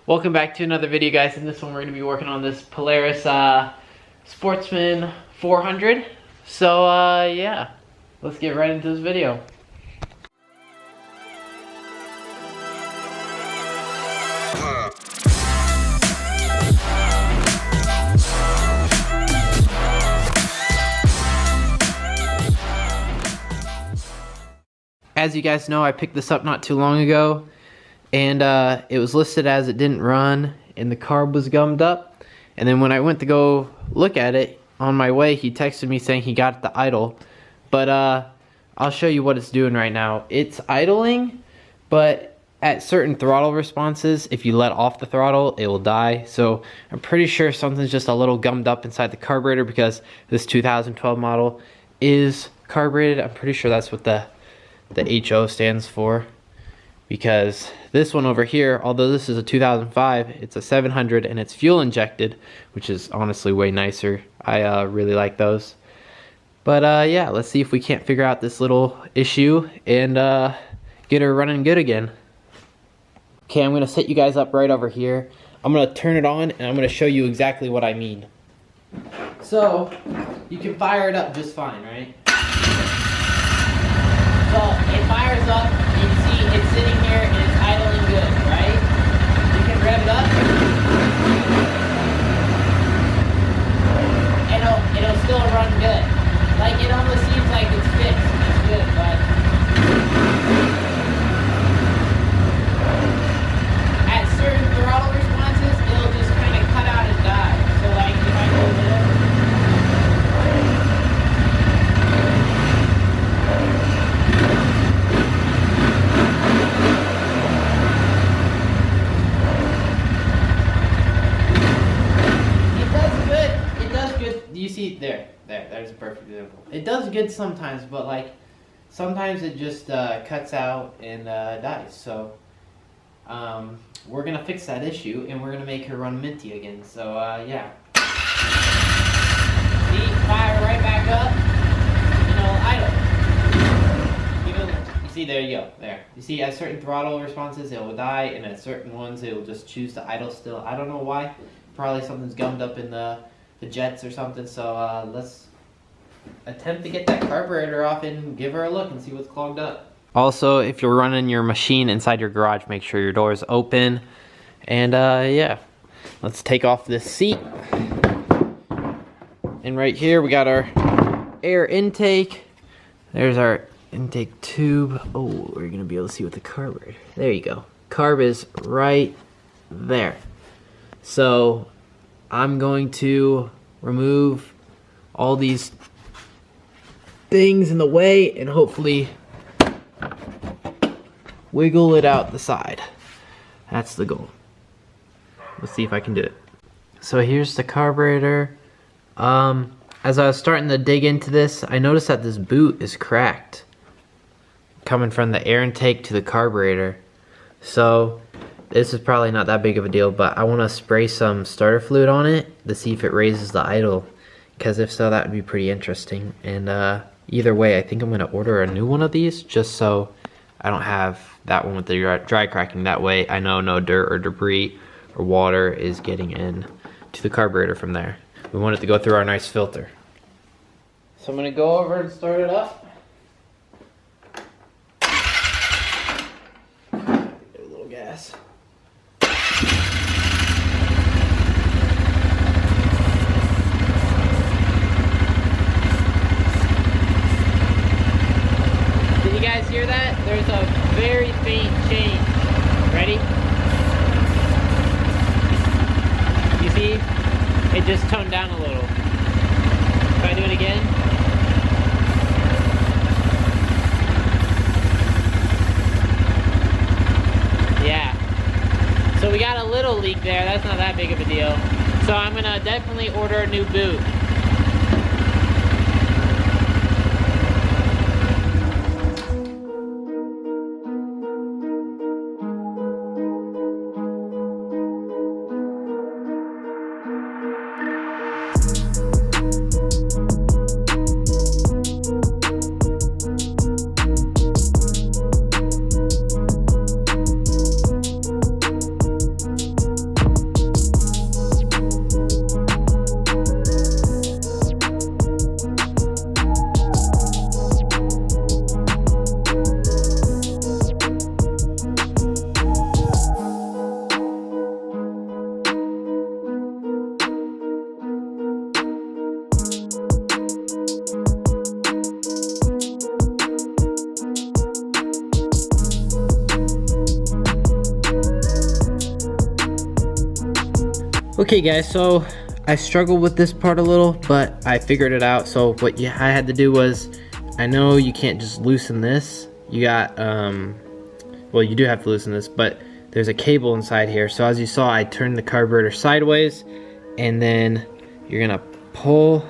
Welcome back to another video, guys. In this one we're going to be working on this Polaris Sportsman 400. So yeah, let's get right into this video. As you guys know, I picked this up not too long ago, and it was listed as it didn't run and the carb was gummed up. And then when I went to go look at it on my way, he texted me saying he got the idle. But I'll show you what it's doing right now. It's idling, but at certain throttle responses, if you let off the throttle, it will die. So I'm pretty sure something's just a little gummed up inside the carburetor, because this 2012 model is carbureted. I'm pretty sure that's what the HO stands for, because this one over here, although this is a 2005, it's a 700 and it's fuel injected, which is honestly way nicer. I really like those. But yeah, let's see if we can't figure out this little issue and get her running good again. Okay, I'm gonna set you guys up right over here. I'm gonna turn it on and I'm gonna show you exactly what I mean. So you can fire it up just fine, right? So it fires up, you can see it's sitting here and it's idling good, right? You can rev it up, and it'll still run good. Like, it almost seems like it's fixed, it's good, but at certain throttle responses, it'll just kind of cut out and die. So like, if I go a little, you see there's a perfect example. It does good sometimes, but like sometimes it just cuts out and dies. So we're gonna fix that issue and we're gonna make her run minty again. So yeah, see, fire right back up, idle. You see, there you go, there. You see, at certain throttle responses it will die, and at certain ones it will just choose to idle still. I don't know why. Probably something's gummed up in the jets or something. So let's attempt to get that carburetor off and give her a look and see what's clogged up. Also, if you're running your machine inside your garage, make sure your door is open. And yeah, let's take off this seat. And right here we got our air intake. There's our intake tube. Oh, we're gonna be able to see what the carburetor. There you go. Carb is right there. So I'm going to remove all these things in the way and hopefully wiggle it out the side. That's the goal. Let's see if I can do it. So here's the carburetor. As I was starting to dig into this, I noticed that this boot is cracked, coming from the air intake to the carburetor. So this is probably not that big of a deal, but I want to spray some starter fluid on it to see if it raises the idle, because if so, that would be pretty interesting. And either way, I think I'm going to order a new one of these just so I don't have that one with the dry cracking. That way I know no dirt or debris or water is getting in to the carburetor from there. We want it to go through our nice filter. So I'm going to go over and start it up. Give it a little gas. Hear that? There's a very faint change. Ready? You see? It just toned down a little. If I do it again. Yeah. So we got a little leak there. That's not that big of a deal. So I'm gonna definitely order a new boot. Okay guys, so I struggled with this part a little, but I figured it out. So what I had to do was, I know you can't just loosen this. You got, well, you do have to loosen this, but there's a cable inside here. So as you saw, I turned the carburetor sideways, and then you're gonna pull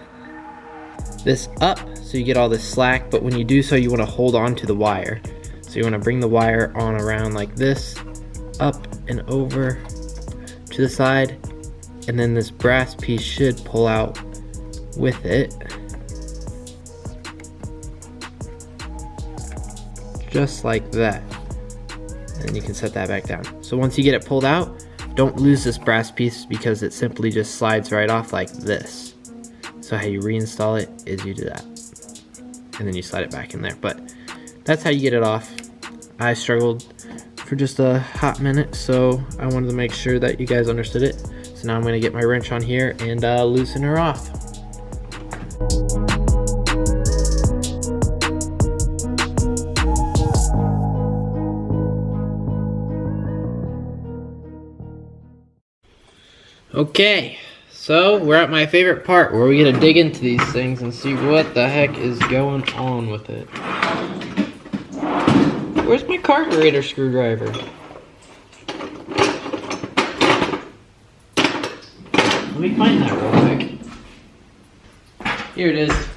this up so you get all this slack, but when you do so, you wanna hold on to the wire. So you wanna bring the wire on around like this, up and over to the side, and then this brass piece should pull out with it. Just like that. And you can set that back down. So once you get it pulled out, don't lose this brass piece because it simply just slides right off like this. So how you reinstall it is you do that. And then you slide it back in there. But that's how you get it off. I struggled for just a hot minute, so I wanted to make sure that you guys understood it. So now I'm gonna get my wrench on here and loosen her off. Okay, so we're at my favorite part where we get to dig into these things and see what the heck is going on with it. Where's my carburetor screwdriver? Let me find that real quick. Here it is.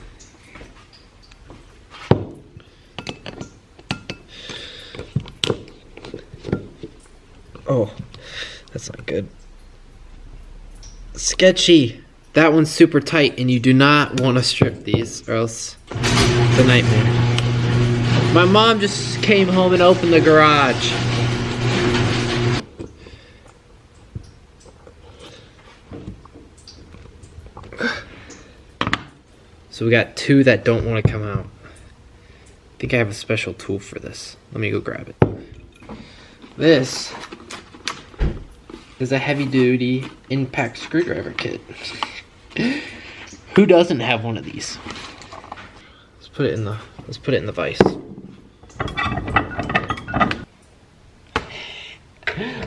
Oh, that's not good. Sketchy. That one's super tight, and you do not want to strip these, or else it's a nightmare. My mom just came home and opened the garage. So we got two that don't want to come out. I think I have a special tool for this. Let me go grab it. This is a heavy-duty impact screwdriver kit. Who doesn't have one of these? Let's put it in the vise.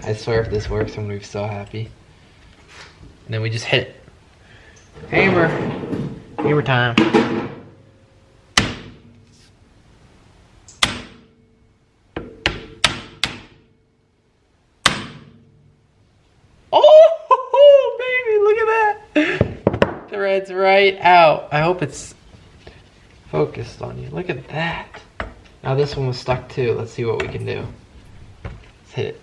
I swear if this works, I'm gonna be so happy. And then we just hit it. Hammer. Hammer time. Oh, baby, look at that. Threads right out. I hope it's focused on you. Look at that. Now this one was stuck too. Let's see what we can do. Let's hit it.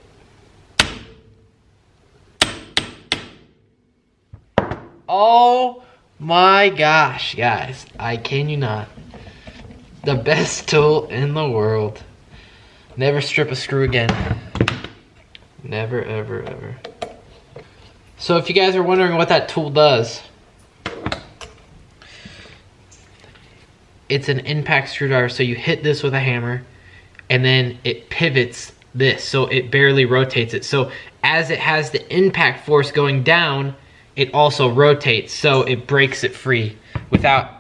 Oh my gosh, guys. I can you not. The best tool in the world. Never strip a screw again. Never, ever, ever. So if you guys are wondering what that tool does, it's an impact screwdriver. So you hit this with a hammer and then it pivots this. So it barely rotates it. So as it has the impact force going down, it also rotates. So it breaks it free without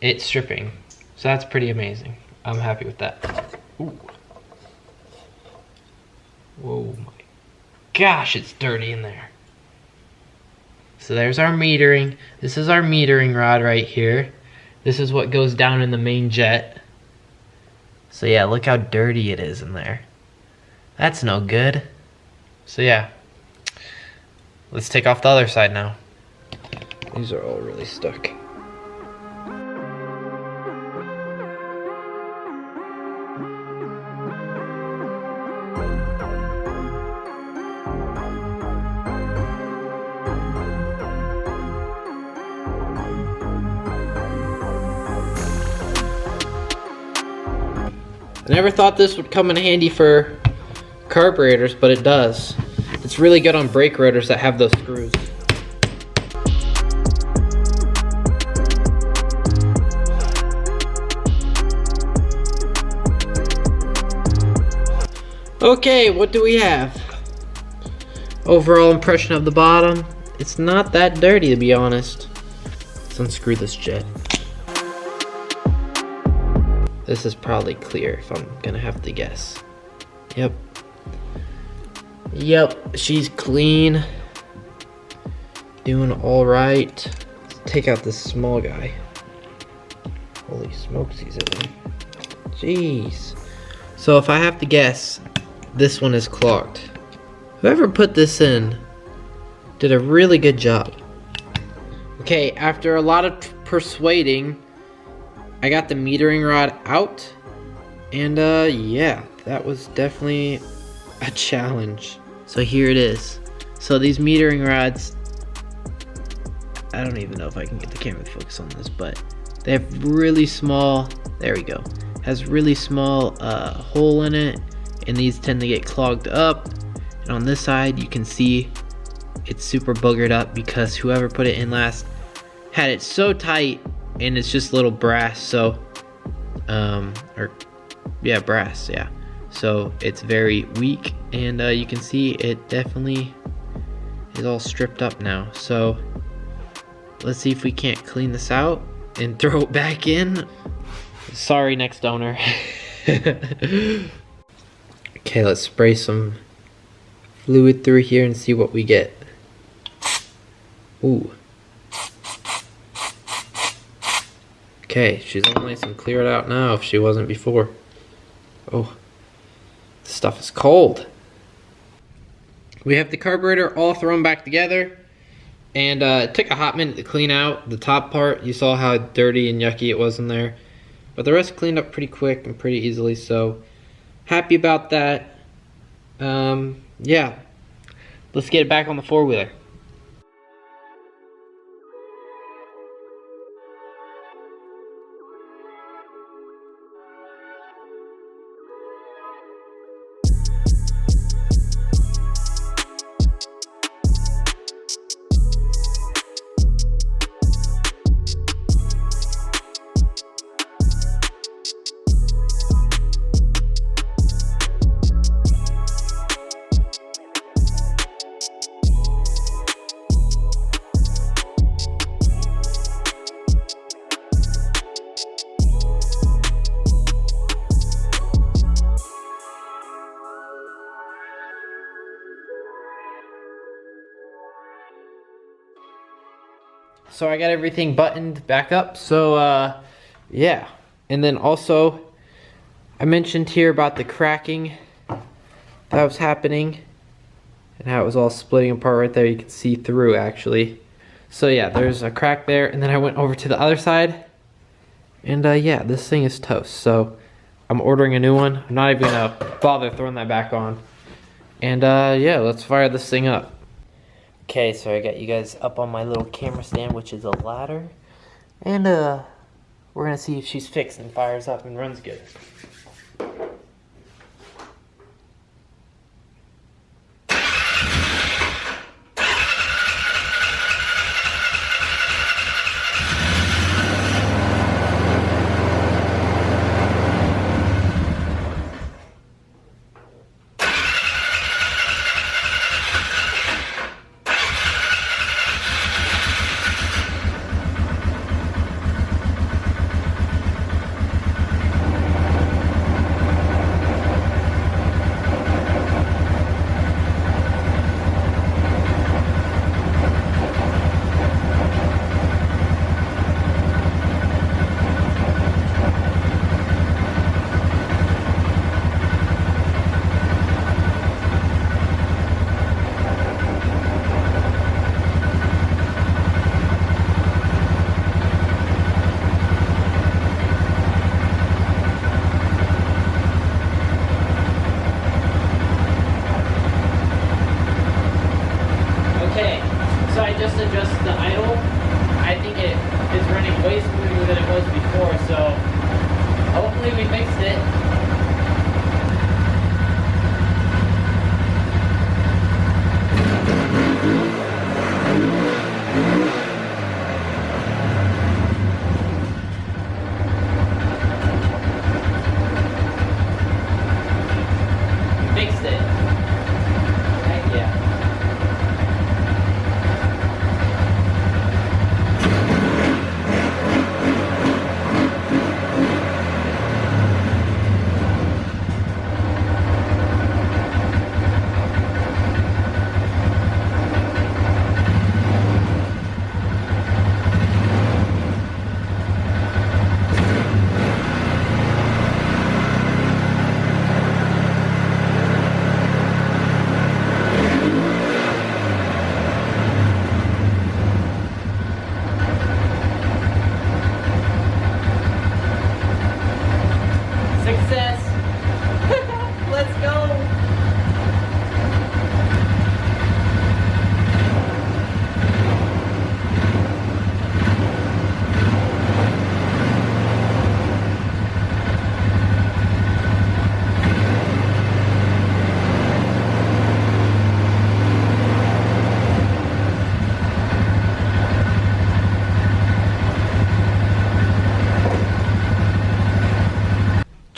it stripping. So that's pretty amazing. I'm happy with that. Ooh. Whoa, my gosh, it's dirty in there. So there's our metering. This is our metering rod right here. This is what goes down in the main jet. So yeah, look how dirty it is in there. That's no good. So yeah, let's take off the other side now. These are all really stuck. I never thought this would come in handy for carburetors, but it does. It's really good on brake rotors that have those screws. Okay, what do we have? Overall impression of the bottom, it's not that dirty to be honest. Let's unscrew this jet. This is probably clear if I'm gonna have to guess. Yep. Yep, she's clean. doing all right. Let's take out this small guy. Holy smokes, he's in there. Jeez. So if I have to guess, this one is clogged. Whoever put this in did a really good job. Okay, after a lot of persuading, I got the metering rod out. And yeah, that was definitely a challenge. So here it is. So these metering rods, I don't even know if I can get the camera to focus on this, but they have really small, there we go, has really small hole in it, and these tend to get clogged up. And on this side you can see it's super boogered up because whoever put it in last had it so tight, and it's just little brass, so brass, yeah, so it's very weak, and you can see it definitely is all stripped up now. So let's see if we can't clean this out and throw it back in. Sorry, next owner. Okay, let's spray some fluid through here and see what we get. Ooh. Okay, she's all nice and cleared out now if she wasn't before. Oh, this stuff is cold. We have the carburetor all thrown back together, and it took a hot minute to clean out the top part. You saw how dirty and yucky it was in there, but the rest cleaned up pretty quick and pretty easily, so happy about that. Yeah, let's get it back on the four-wheeler. So I got everything buttoned back up, so yeah. And then also, I mentioned here about the cracking that was happening and how it was all splitting apart right there. You can see through actually. So yeah, there's a crack there, and then I went over to the other side, and yeah, this thing is toast. So I'm ordering a new one. I'm not even gonna bother throwing that back on. And yeah, let's fire this thing up. Okay, so I got you guys up on my little camera stand, which is a ladder, and we're gonna see if she's fixed and fires up and runs good.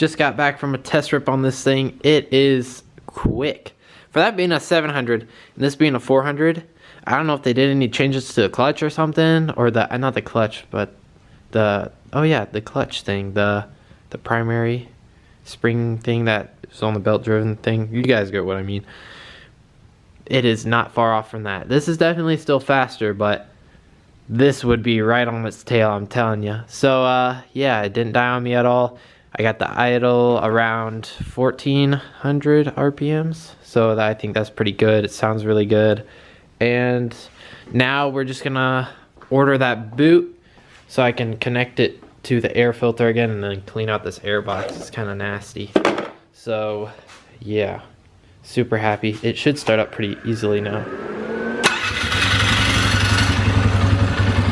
just got back from a test rip on this thing. It is quick. For that being a 700 and this being a 400, I don't know if they did any changes to the clutch or something, or the, not the clutch, but the, oh yeah, the clutch thing, the primary spring thing that is on the belt driven thing. You guys get what I mean. It is not far off from that. This is definitely still faster, but this would be right on its tail, I'm telling you. So yeah, it didn't die on me at all. I got the idle around 1400 RPMs, so I think that's pretty good. It sounds really good. And now we're just gonna order that boot so I can connect it to the air filter again and then clean out this air box. It's kind of nasty. So yeah, super happy. It should start up pretty easily now.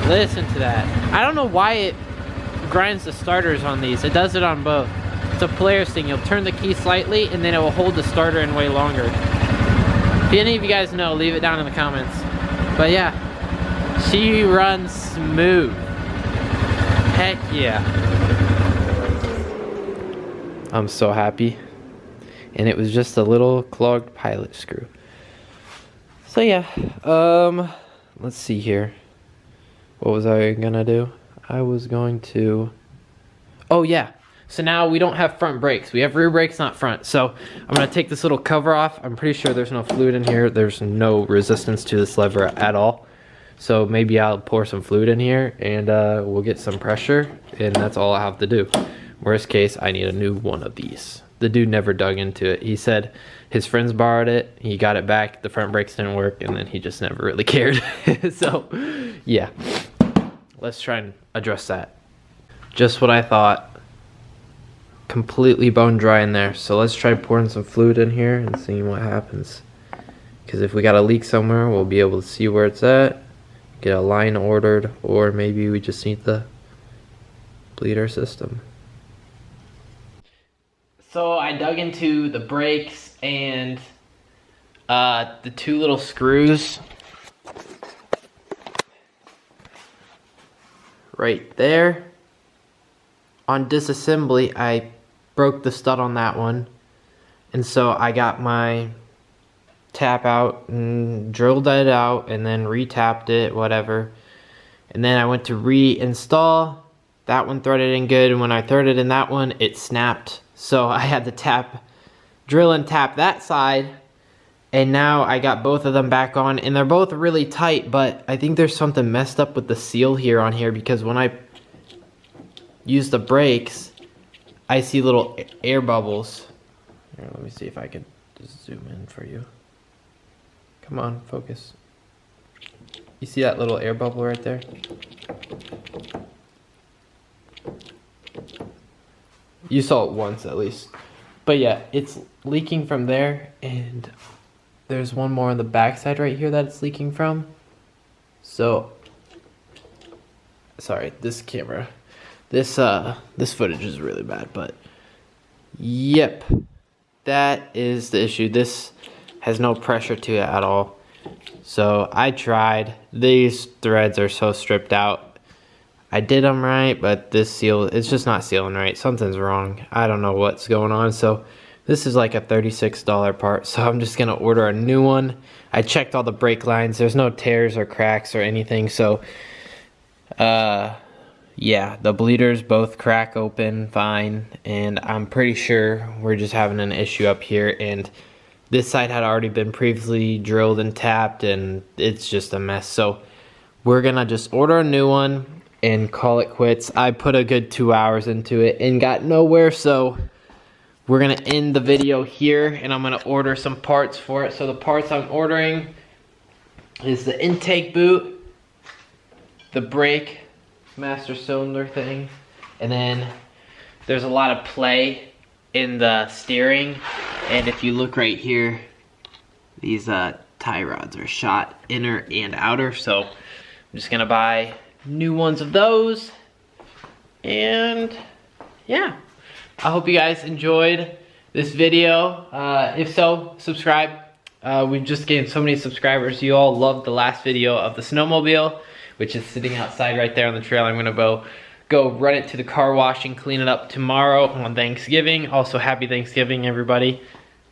Listen to that. I don't know why it grinds the starters on these. It does it on both. It's a Polaris thing. You'll turn the key slightly and then it will hold the starter in way longer. If any of you guys know, leave it down in the comments. But yeah, she runs smooth. Heck yeah. I'm so happy. And it was just a little clogged pilot screw. So yeah, let's see here. What was I gonna do? I was going to, oh yeah, so now we don't have front brakes. We have rear brakes, not front. So I'm gonna take this little cover off. I'm pretty sure there's no fluid in here. There's no resistance to this lever at all. So maybe I'll pour some fluid in here and we'll get some pressure, and that's all I have to do. Worst case, I need a new one of these. The dude never dug into it. He said his friends borrowed it, he got it back, the front brakes didn't work, and then he just never really cared. So yeah, let's try and address that. Just what I thought. Completely bone dry in there. So let's try pouring some fluid in here and seeing what happens. Because if we got a leak somewhere, we'll be able to see where it's at, get a line ordered, or maybe we just need to bleed our system. So I dug into the brakes and the two little screws right there. On disassembly, I broke the stud on that one, and so I got my tap out and drilled it out and then re-tapped it, whatever. And then I went to reinstall. That one threaded in good, and when I threaded in that one, it snapped. So I had to drill and tap that side, and now I got both of them back on, and they're both really tight, but I think there's something messed up with the seal here on here, because when I use the brakes, I see little air bubbles. Here, let me see if I can just zoom in for you. Come on, focus. You see that little air bubble right there? You saw it once at least. But yeah, it's leaking from there, and there's one more on the back side right here that it's leaking from. So, sorry, this camera. This footage is really bad, but yep, that is the issue. This has no pressure to it at all. So I tried. These threads are so stripped out. I did them right, but this seal, it's just not sealing right. Something's wrong. I don't know what's going on. So this is like a $36 part. So I'm just gonna order a new one. I checked all the brake lines. There's no tears or cracks or anything. So yeah, the bleeders both crack open fine, and I'm pretty sure we're just having an issue up here, and this side had already been previously drilled and tapped, and it's just a mess. So we're gonna just order a new one and call it quits. I put a good 2 hours into it and got nowhere, so we're gonna end the video here, and I'm gonna order some parts for it. So the parts I'm ordering is the intake boot, the brake master cylinder thing, and then there's a lot of play in the steering, and if you look right here, these tie rods are shot inner and outer, so I'm just gonna buy new ones of those. And yeah, I hope you guys enjoyed this video. If so, subscribe. We've just gained so many subscribers. You all loved the last video of the snowmobile, which is sitting outside right there on the trail. I'm gonna go run it to the car wash and clean it up tomorrow on Thanksgiving. Also, happy Thanksgiving, everybody.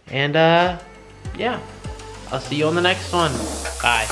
And yeah, I'll see you on the next one. Bye.